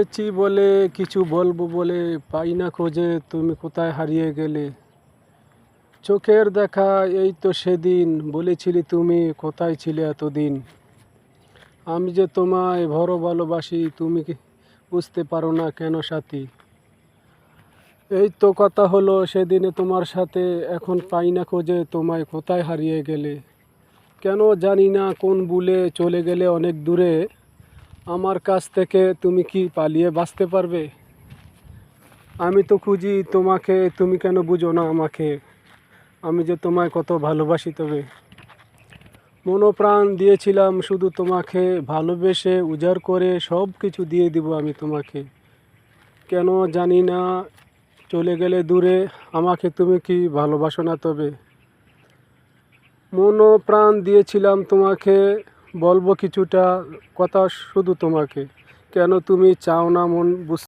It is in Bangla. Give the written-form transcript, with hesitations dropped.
পেয়েছি বলে কিছু বলবো বলে পাই না খোঁজে, তুমি কোথায় হারিয়ে গেলে? চোখের দেখা এই তো সেদিন, বলেছিলি তুমি কোথায় ছিলে এতদিন। আমি যে তোমায় বড় ভালোবাসি, তুমি কি বুঝতে পারো না কেন সাথী? এই তো কথা হলো সেদিনে তোমার সাথে, এখন পাই না খোঁজে তোমায় কোথায় হারিয়ে গেলে। কেন জানি না কোন ভুলে চলে গেলে অনেক দূরে। আমার কাছ থেকে তুমি কি পালিয়ে বাঁচতে পারবে? আমি তো খুঁজি তোমাকে, তুমি কেন বুঝো না আমাকে? আমি যে তোমায় কত ভালোবাসি, তবে মনোপ্রাণ দিয়েছিলাম শুধু তোমাকে, ভালোবেসে উজাড় করে সব কিছু দিয়ে দিব আমি তোমাকে। কেন জানি না চলে গেলে দূরে, আমাকে তুমি কি ভালোবাসো না তবে? মনোপ্রাণ দিয়েছিলাম তোমাকে, বলবো কিছুটা কথা শুধু তোমাকে। কেন তুমি চাও না মন বুঝ